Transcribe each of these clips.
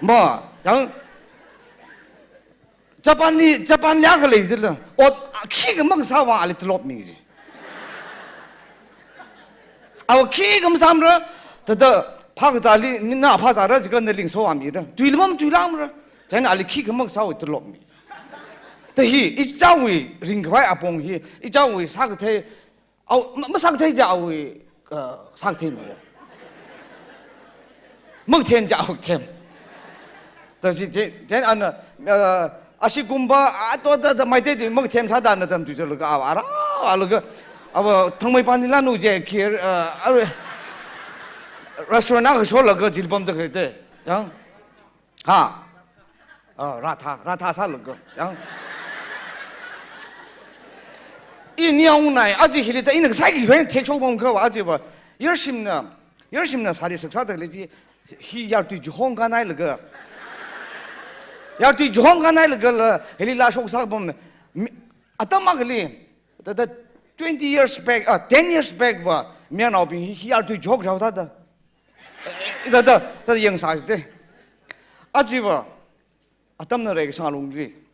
뭐, 양, 자판 약을 해주려. 키가 막 사와 알리 들어옵니지. 키가 삼러, 더더 파자리, 나 파자라 지금 내 링소함이라. 뒤름면 뒤람으로, 저는 알리 키가 막 사와 들어옵니. 대히 이 자위 링과의 아봉히 이 자위 사그태, 뭐 사그태 자위 상태는 먹템 자혹템. 다시 제 안나 아시군바 아또다 마이데디 먹템 사다는 담 뒤절가 알아 알가 아버 탕마이반이라 노제 키 레스토랑에 쇼라가 질범도 그랬대 양 라타 살라가 양 이 니아우나이 아직 히리다 이는 사기 왜 택초범 그 아직 봐 열심나 사리 석사들이지 히 야르티 주홍가나일가 야르티 주홍가나일가 헬리라 속사범 아따마글리 다 20 years back 10 years back 와 미안하비 히 야르티 주홍 잡다다 다 영사지데 아직 봐 아따마레 상롱리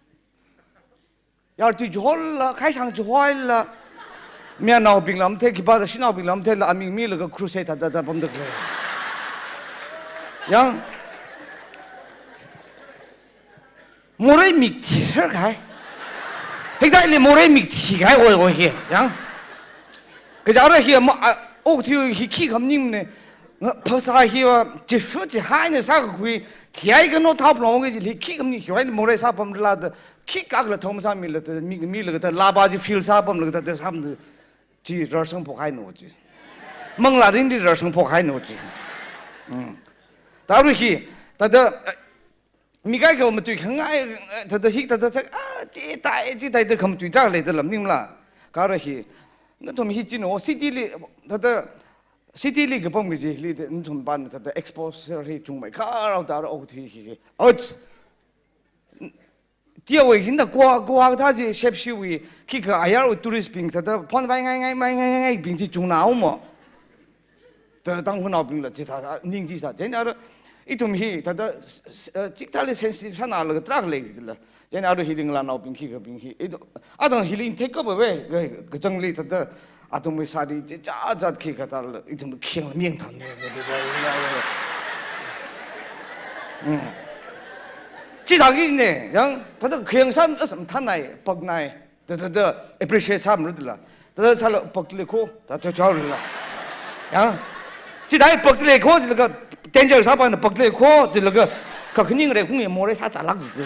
야르티 주홍라 가이상 주홍라 미안하오 빙람테 기바다 신하오 빙람테 아밍밀가 크루세이드 다다 범득래 양 모래 믹티서 가이 핵다일리 모래 믹티가 오게 양 그자 알아 히어 뭐 옥티오 히키 감님네 퍼사 히어 지푸지 하이네 사고이 티아이가 노 타블롱게 히키 감니 히와이 모래 사범라다 키깍을 통사 밀르다 밀르다 라바지 필 사범르다 데 삼드 지 러성 포카이 노지 멍라린디 러성 포카이 노지 다루히 다다 미가이가 오면 또 흥아이 다다 히 다다 지다이다 검 뒤자래들 남님라 가르히 너좀 히지노 시티리 다다 시티리 그 범기지 리드 좀 반 다다 엑스포저리 중매 가라다 오티히 디어웨 힌다 고아다지 셰프시위 키그 아야로 투리스트 빙 다다 폰바잉아잉아잉아잉 빙지 중나오모 더 당분하고 빙라 지다 닝지사 제나로 이tum히 다다 직달리 센시티브 사나르가 트락레이들라 제나로 히링라 나오 빙키가 빙히 아동 힐링 테이크업 왜그 정리 다다 아동의 사리 짜자 키가 달라 이tum 키가 명탄네 지다기네 양 다다 그영산 어슴 탄나이 벅나이 다다 애프리시에이트 삼르들라 다다 잘 벅들고 다다 저울라 양 지다이 벅들레 고질가 덴저 사바는 벅들레 고질가 그 그닝을 공에 모래 사잘락지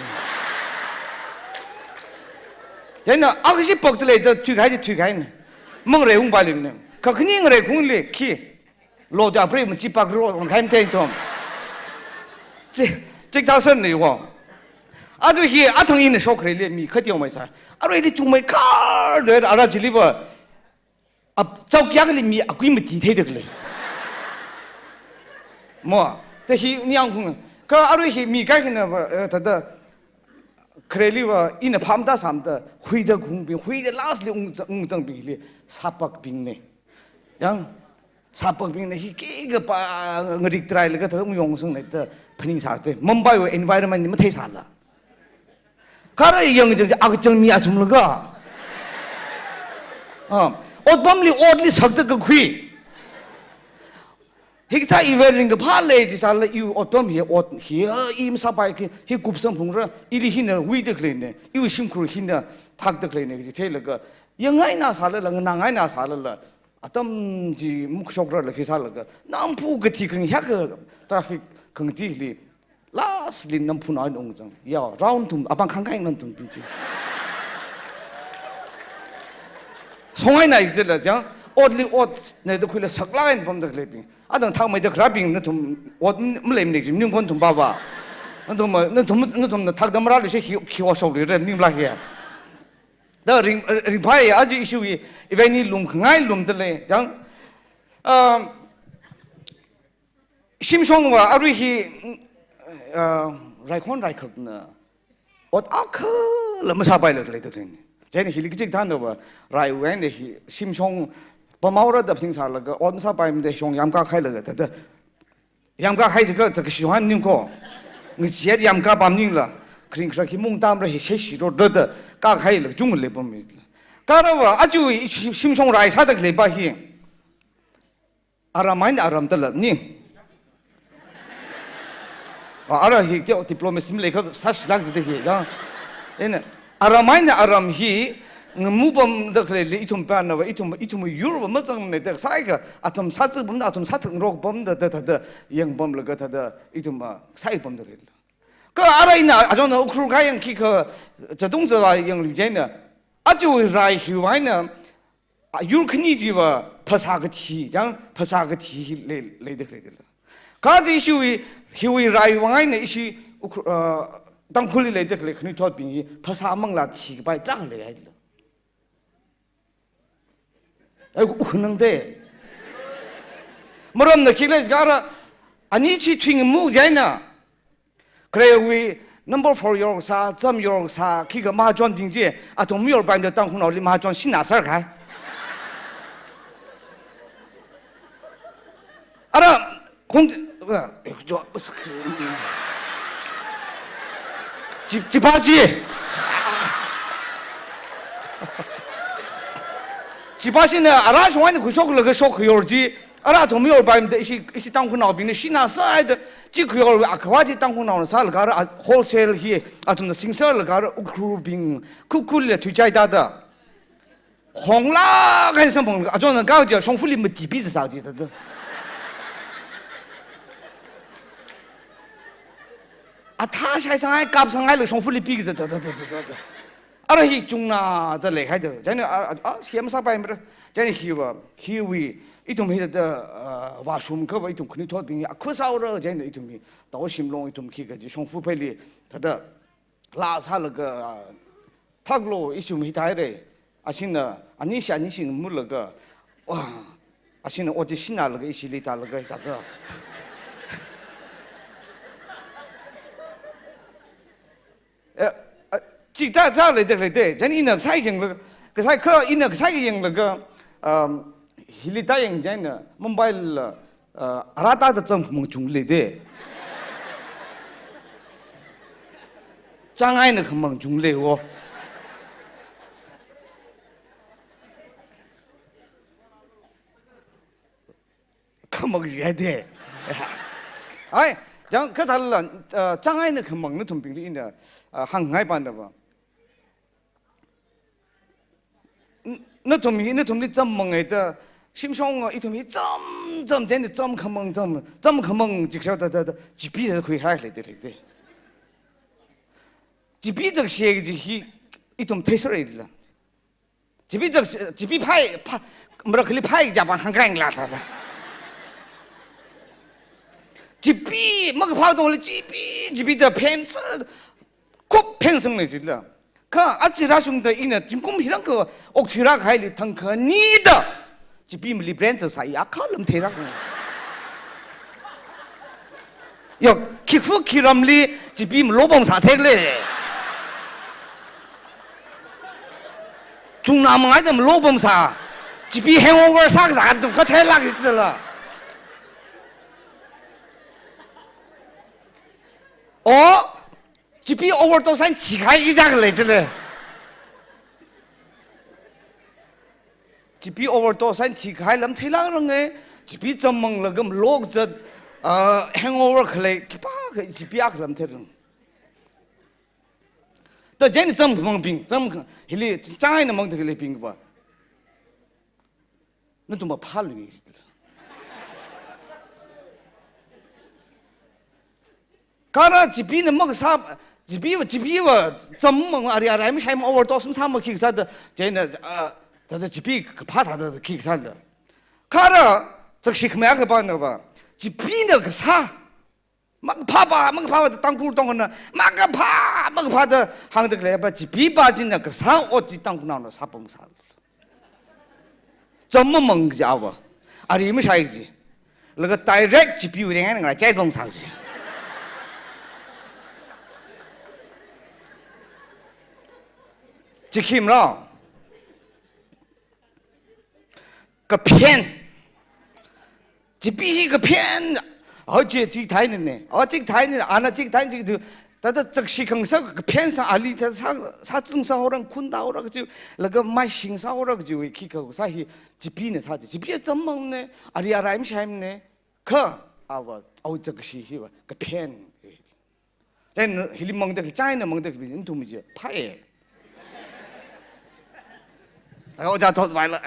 제가 아그시 벅들레 더 튀가이네 멍레 웅발리네 그 그닝을 공리 키 로드 앞에 집박으로 가임된 좀 다선네 이거 아주 히 아통이는 쇼크레리 미 커디오 마이사 아로이 중매 카르 알아질리버 아 저기야글리 미 아귀미 디테이드글레 뭐 대히 냥군 그 아로이 미가히나 다다 크레리와 이나 밤다 삼다 회다 공빙 회다 라스리 웅정빙리 사박빙네 양 사박빙네 히기가 빠 ngrik 트라이르가 더 용성네 더 퍼닝 사데 멈바이 엔바이런먼트 뭐 태살라 가라이 영정 악정미 아줌르가 옷밤리 옷리 석득 그 귀 히타 이베링 그 팔레지 살라 이 옷밤 옷 히어 임사바이 히 굽성 풍르 이리 히너 위드 클레네 이 심크루 히너 탁득 클레네 그 제일가 영아이나 살라 나가이나 살라 아담지 묵속러를 히살가 남부 그 티근 약 트래픽 긍지리 라스리 남푸나 농정 야 라운드 아방 칸카이는 좀 비지 송아이나 이들라죠 옷리 옷 내도 그래 석라인 범들 레비 아당 타메도 그라빙 좀옷 물레미네 좀 님건 좀 봐봐 너좀 탁담라를 시 키워서리래 님라게 더 링파이 아주 이슈이 이베니 룸강아이 룸들레 장 심송과 아루히 라이콘 라이크나 옷 아크 lâm 사바이를 레더든 제니 힐리직 단어와 라이웬데 심송 범마우라다 빙살라가 옷사바임데 송 양가 카이라가 다 양가 카이즈가 그 시환 님고 ngi yam ka pam ning la kring kra ki mung tam ra he shi ro da ka khai le jung le pom mi ka ra wa aju sim song rai sa da le ba hi aramain aram da la ni ara hi te diploma sim le ka sa slag de hi da en aramain aram hi ngmubam da khle le itum pa na wa itum euro ma chang ne da sai ga atom sa chu bom da atom sa thang rok bom da da yang bom le ga da itum ma sai bom da le ka ara ina a jong na ukru ga yang ki ka za dong ze wa yang lu jian ne a ju rai hi wa ne a yu khni ji wa phasa ga thi jang phasa ga thi le de khle de ka ji shu hi rai wa ne shi当苦力来的，可能他比拍啥梦啦，提个白账来的。哎，可能的。没人那起来是干了，啊，你去听木匠呢？可能为 number 4 euro 啥，怎么 euro 啥，去个马庄并且啊，从没有办的当红老李马庄新哪事儿开？啊，那空就。几把鸡，几把现在阿拉说完会说那个烧烤肉鸡，阿拉都没有把的一些当红老兵的西南啥的，这烤肉阿克瓦的当红老啥那个阿 wholesale 去阿从那新色那个阿苦兵苦的推荐他的，红啦干什么？阿种那搞叫双福利没地皮子啥的的。啊，他才上海搞不上海了，双福利比个这，阿拉去中啊，这厉害的，真的嫌么啥白没得，真的去吧，去为一种没得瓦松可吧，一种肯定脱病啊，可少了，真的一种没，到新隆一种去个就双福配里，他的拉萨那个塔罗一种没带的，啊现在啊你现没那个，哇，啊现在我的新那个一些里头那个啥子。chỉ ra lại được cho nên là sai cái sai khờ in là sai cái cái hilita yang vậy nè mobile arata đã chăm mong chung lấy đấy trang ai nó không mong chung lấy ô không mong gì đấy ai chẳng cái thằng là trang ai nó không mong nó thông bình đi nè hàng ngày ban đầu nó thông đi chăm mong ấy ta sim song ít thông đi chăm真的chăm không mong chỉ sao ta chỉ biết là khui hai lại đấy chỉ biết cái xe gì ít thông thấy sao đấy là chỉ biết phai mà cái phai giả bằng hàng ngày là ta chỉ biết mà cái phao đồ là chỉ biết cái pencil 꼭 평생을 질러. 그 아치라숑도 이네 지금 이런 거 옥치라 가일이 탕커니다. 지금 리브랜드 사이 아칼럼 테라고. 요 킥후 키람리 지금 로봉 사택래. 중남은 아이들 로봉 사. 지금 행운걸 사가 좀 그 태락이 있더라. 지비 오버도산 지가 이작을 내더래. 지비 오버도산 지가 람 태랑은 게 지비 좀 먹는 거 록저 행오버 클레 기빠 지비 아그람 태랑. 또 쟤는 좀 먹빙 좀 힐리 장애는 먹는 게 빙 봐. 너도 뭐 팔로 있더라. 가라 지비는 먹 사. 집이 좀 아리아라 미 샤임 오버도스 삼모 킥사드 제네 다들 집이 그 파다들 킥사드 카라 즉시 그냥 그 봐나 봐 집이는 그사 막 파봐 땅굴 동안은 막 파다 항들 그래 봐 집이 빠진다 그사 어디 땅굴 나오는 사범 사 좀 먹지 아와 아리미 샤이지 그거 다이렉트 집이 우랭하는 거야 제동 사지 지킴 라个偏，这必须个偏， 어제 뒤타이네 어제 타이네 안아 지 타이 지 다다 즉시 강서 그 펜사 알리 사증사오랑 쿤다오라 그지 라가 마이싱사오라 그지 왜 키가고 사히 지비네 사지 지비에 좀 먹네 아리아라임 샤임네 그 아와 어 즉시 히와 그펜 전 힐림 먹데 짜이네 먹데 그 인도미지 파에 어자 더 말라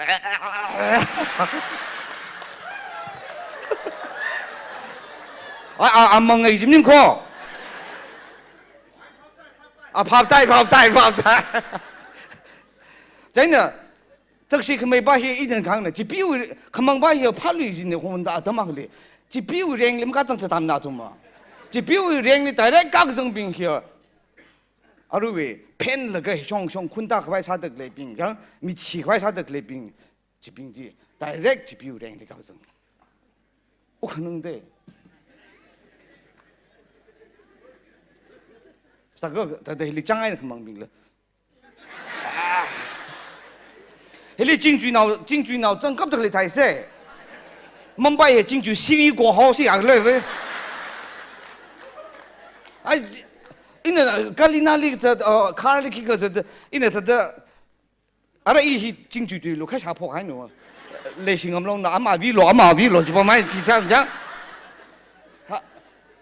안 먹네 이집님 거 밥带 真的 즉시 그 매바히 이든 강네 지 비우 금방 바히 팔리지네 혼다 아담하리 지 비우 랭림 같은 데 담나도마 지 비우 랭리 다이렉 각성빙 히어 아루웨 펜르가 형형 쿤다 그바이 사득 레빙 야 미치 과이 사득 레빙 지 빙지 다이렉 지 비우 랭리 각성 그런데 사거 다들 힐리 장아이는 금방 빙了 힐리 진주나우 정갑들 타이세 몽바이에 진주 시위 고하시 악레 아 이는 갈리나리 저 카르리키가 저 이네 저 알아 이 진주들로 카샤 포하노 레싱엄롱 아마비로 지바 마이 기상장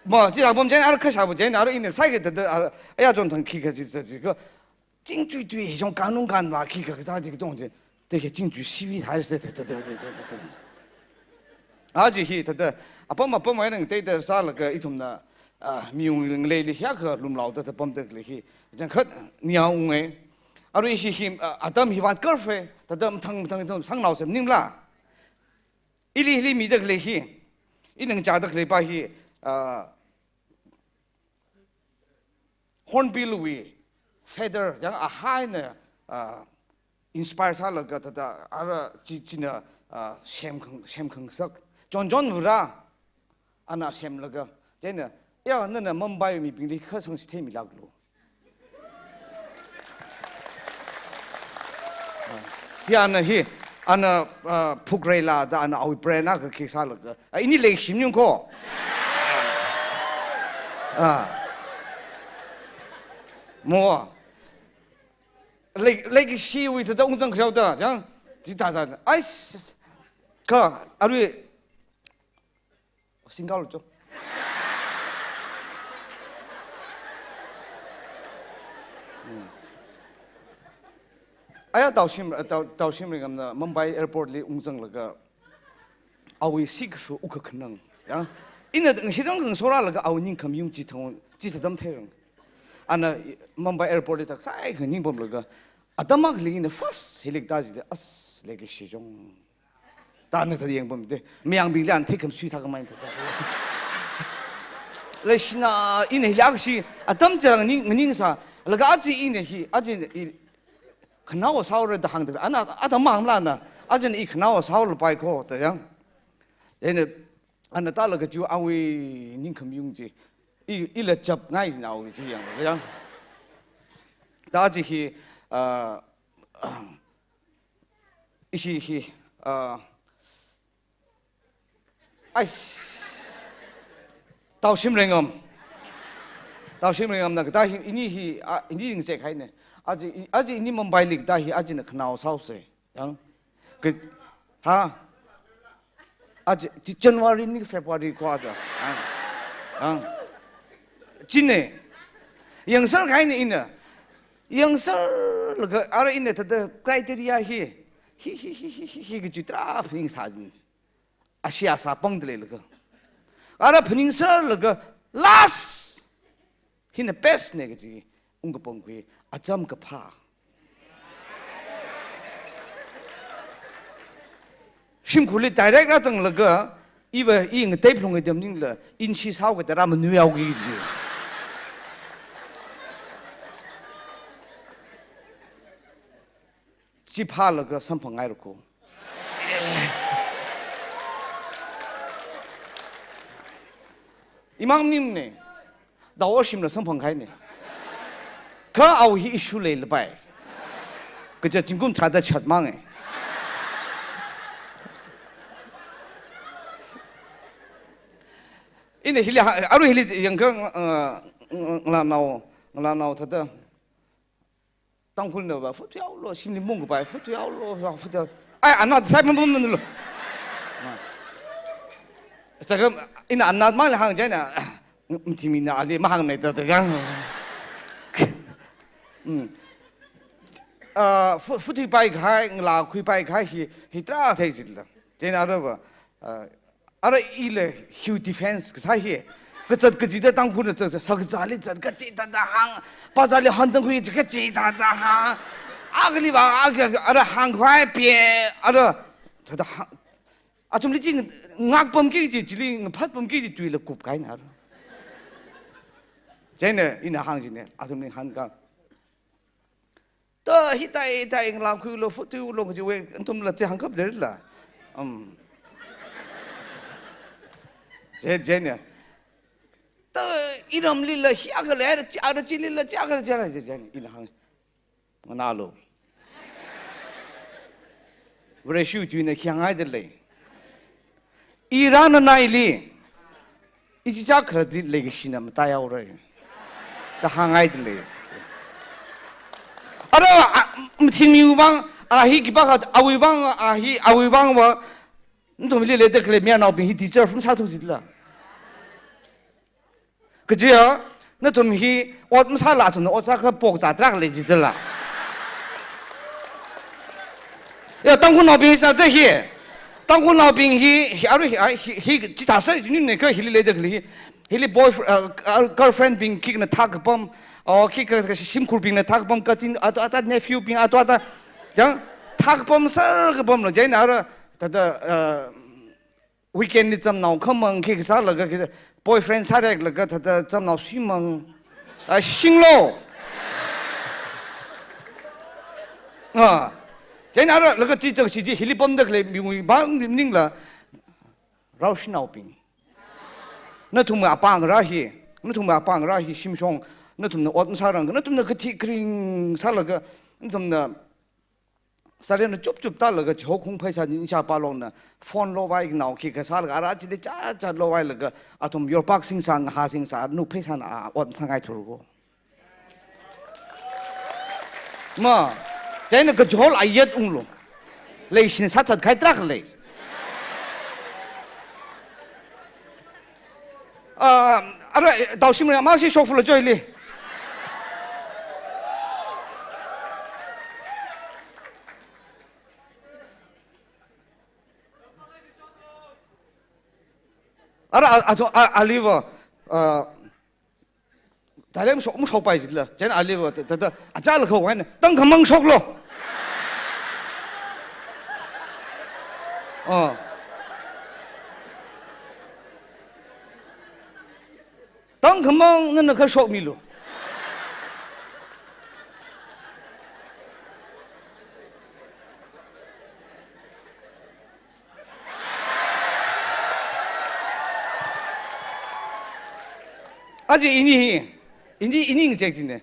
뭐 지금 보면 알아 카샤 보제 알아 이네 사이게 더 아야 좀 키가 저 진주들이 좀 간운간 와 키가 사지 그 동제 되게 진주 시위 다 했을 때 아직 히 더 아빠마 pom마는 때때 살가 이tum나 미용 레리 야가 룸라우다 pom들 히 그냥 컷 니아웅에 아루 이시 힘 아담 히밭 거페 다담 탕 상나오세 님라 일리 미덕 레히 이능 자덕 레바히 혼빌루이 feather yang ahaina inspire salaga tada ara china semkhang sak jon ura ana semlaga jena ya nana mumbai mi bingli khasang system laglo ya na hi ana pugrela da ana awi brana ka ki salaga ini le shimnyung ko 뭐 레기 시위에서 웅정 그러다 장 지다자 아이씨 그 아루에 신가로 좀 아야 다우심을 감나 뭄바이 에어포트리 웅정라가 아위 시크수 우크 큰능 야 이네 히정 소라라가 아우닝 커뮤니티 지통 지다담 태릉 ana mumbai airport tak sai khning bom laga adamak lingin first helik daji de as legi shijong ta na thadiyang bom de myang bing lan thekam sui thak main thak le shina in hilak shi adam jang ning sa laga aji in hi aji khnaw saur da hang de ana adam mang la na ajin I khnaw saur pai ko ta yang ene ana ta laga ju awi ning community 이 lep잡 나이 나오지 그냥 그냥 다지히 이시 아이씨 다우심랭엄 나 그다 이니 인제 가이네 아직 이니 몽바이릭 다히 아직은 그나오 사우세 양그하 아직 자nuary 니 페브루아리 과자 진네 영설 가이네 있나 영설 그 알아 있네 더 크라이테리아 히 그주트라 핑 사진 아시아사 뻥들레 그 알아 핑설 그 라스 히네 베스트 네게지 웅거 뻥귀 아점 그파 심굴리 다이렉트 라정 그 이거 이 대표용의 dem닝라 인치 사오게 되라면 누야오기지 집하려고 선풍하였고 이맘님네 나오심을 선풍하네 그 아우히 이슈를 봐요 그저 지금 찾아 찾망해 이네 힐리 아루 힐리 영경 ngla nau thada tangkhul no ba phut yaw lo simli mung ba phut yaw lo phut yaw ai anna sai mum mum lo sagam ina anna ma hang jaina mtimina ali ma hang nei ta gang phut bai khai ngla khui bai khai hi tra thai jilla jaina ro ba ara ile huge defense ka sai hi个这个记得当铺的这个家里这个记得的行，把家里行政会这个记得的行，阿个里吧阿个行快变，他的行，从你这个牙崩给这里拍崩给这对了，骨开那真的，一那行子呢，从你行个，到一代拉开了，扶对了，就为从了这行可不得了，真的。 이름 릴라 희약을 해라 짜르 찔릴라 짜르 짜르 이나 나로 브레슈 주인의 향아들래 이란은 나일이 이지자 그러디 레기시나 따야오래 다 항아들래 알아 무팅미우방 아히 기바가 아위방 아위방 뭐 좀 릴레데 그래 미안하고 비 디저브 사토지라 그지요? 너 좀 히, 어떤 살라서는 어사가 복사드락 레지들라. 야, 당군 나빙이사도 히, 당군 나빙이 히 기타서 니네 그 힐레데 그 힐리 보이 girlfriend 빙 키그나 타그범 키그 심쿨 빙나 타그범 까진 아따 nephew 빙 아따 장 타그범 서그범로 제일 나라 다다 weekend 좀 나오 컴먼 키그 살라가 그 boyfriend 사렉 라가 다다 좀 나오 쉬멍 싱로 제일 나라 라가 지적 시지 힐리범데 그래 미국이 방님닝라 라우시 나오빙 너 통마 아빵라히 너 통마 아빵라히 심송 너 통나 어떤 사람 너 통나 그 티크링 살라가 너 통나 사례는 좁좁 달라가 저 공파사 인사 발롱나 폰 로바이 나오기 그 살가 알아지데 짜짜 로바이가 아톰 요박싱상 하싱사 누페산 원 상하이 돌고 뭐 제는 그 졸 아이옙 웅로 레이신 사탓 가이트락레 알아 다우심을 마시 쇼프로 줘일리 알리버 다른 속 무속 빠지라 전 알리버 다다 아잘 거 와네 땅 금방 속로 땅 금방 너는 그 속밀로 아직 이니 잭지네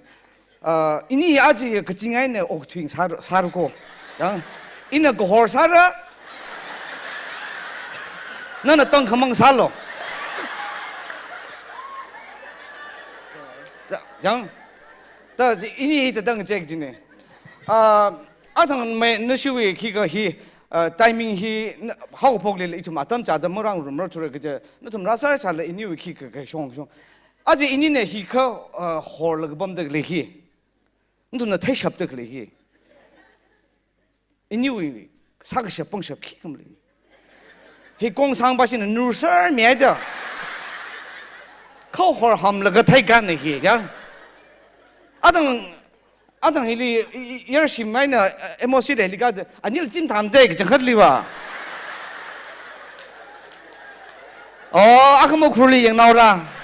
이니 아직 그 징아이네 옥트윙 사르고 이나 그 호사라 너는 땅 금방 살로 자 이니 땅 잭지네 아당 매 너시위 기가 히 타이밍 히 하고 보길래 좀 아담 자다 뭐랑 rum러 저래 그저 너좀 라살 살래 이니 위 기가 숑숑 아직 이니네 히커 홀르 범들 레히 너는 태샵들 레히 이니위 사그셔 뻥셔 키금리 히 공상바시는 누서 메다 코홀 함르가 태간네 히야 아당 힐리 열심히 마이나 에모시 델리가 아니를 찜 담대 그 정글리와 아까 뭐 그럴리 영 나오라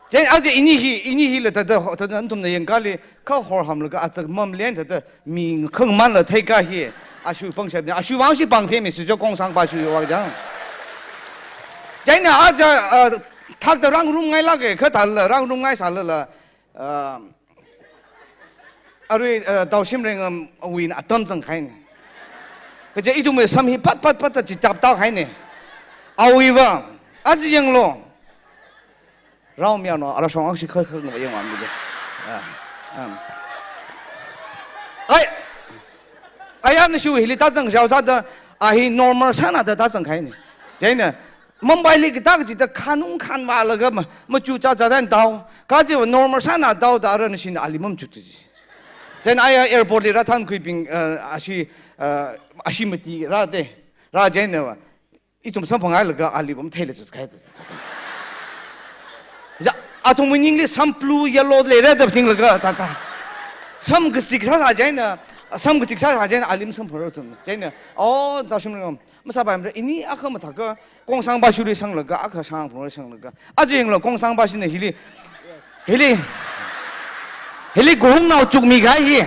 제 아직 이니히를 다다 안톰네 영갈리 커홀 함르가 아직 멈렌 다다 미坑만了태가히 아슈 뻥샵네 아슈 왕시 방페미 수저 공상바슈 와장 제나 아자 탁더랑 룸가이라게 그 달라 랑 룸가이 살라 아르 다우심랭 위나 덤정 가이네 그제 이tum에 삼히 팟팟팟 지잡다 가이네 아위방 아직 영로 라오미야노 알아서 항시 커커 거 영화입니다. 아이 아야는 쇼 힐리 다정 샤오자다 아히 노멀 산하다 다정 가이네. 제네 Mumbai ki tak ji da khanung khan ma la ga ma chu cha cha dan daw ka ji normal sana daw da ran shin alimam chu ji jen aya airport li ra than kui ping ashimati ra de ra jen wa itum sam phang la ga alibam thele chu khai da ja atum ning li sam blue yellow le red thing la ga ta ta sam ga sik sa sa jen sam ga sik sa sa jen alim sam phoro tum jen oh da shim ngam 마사바임들 이니 아카마 타가 공상바슈리 상르가 아카 상프로 상르가 아주행로 공상바시네 힐리 고흥나우 쪽미가 히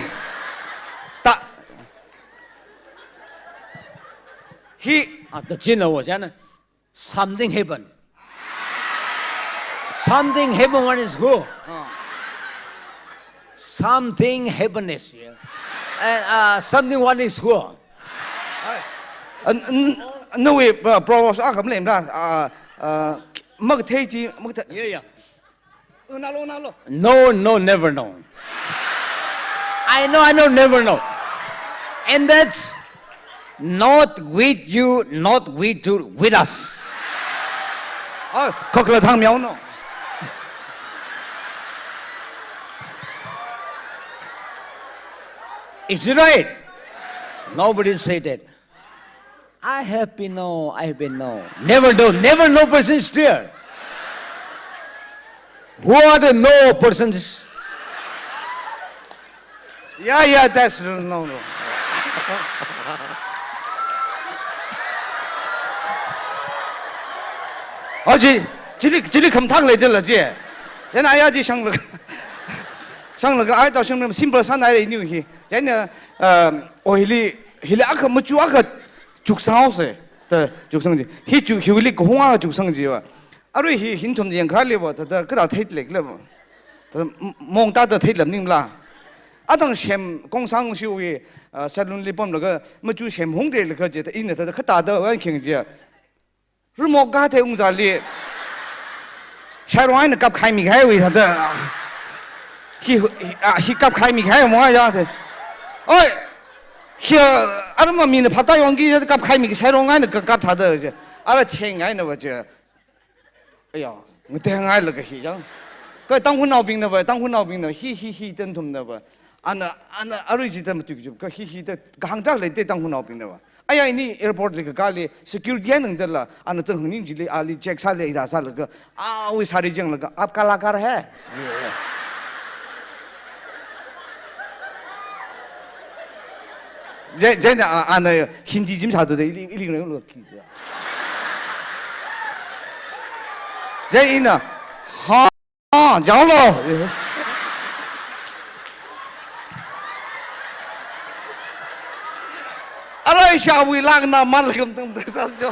the China was something heaven. Something heaven one is who? Something heaven is here. And something one is who? no way Proverbs 아 cầm lên ra mắc thế chi mắc thế Yeah. nalo No, never know. I know, never know. And that's not with you, not with us. có cái thằng méo nó Is it right? Nobody said that. I have been no. Never know person is there. Who are the no persons? yeah that's no chỉ không thắc lại được là gì thế này ai chỉ sang được ai tao sang được simple san này nhiều khi thế này ôi hili ác mà chú ác chụp sao thế the chụp sang gì hi chụp hili có hoa chụp sang gì vậy rồi hi hin thùng gì khai liệu vậy cái đó thấy lệch lắm mong ta thấy lắm nín là thằng xem công sang siêu gì salon li bom cái mà chú xem hông để cái gì in cái ta đó cái kiểu gì rồi một cái thế ông già li sai rồi nó cặp khai mi khai vậy thật hi cặp khai mi khai mà ra thế ôi hi mà mình phát tay ông kia cặp khai mi sai rồi nó cặp thật đó chứ钱ai nó vậy chứ哎呀我这样爱了个西样个当婚闹病的吧当婚闹病的hi真痛的吧rồi chỉ tâm tuyệt dục cái hi的hàng chắc lấy tang hun nào bình đâu ai ai ni airport le cái li security anh nâng là chân hưng chỉ lấy ali check sa le ida sa le वही सारी जंग लगा आप कलाकार है जे हिंदी जिम साधु दे इली गरे लो की जे इन हाँ जाओ लो अरे शावी लागना मन कम तुम तो सच जो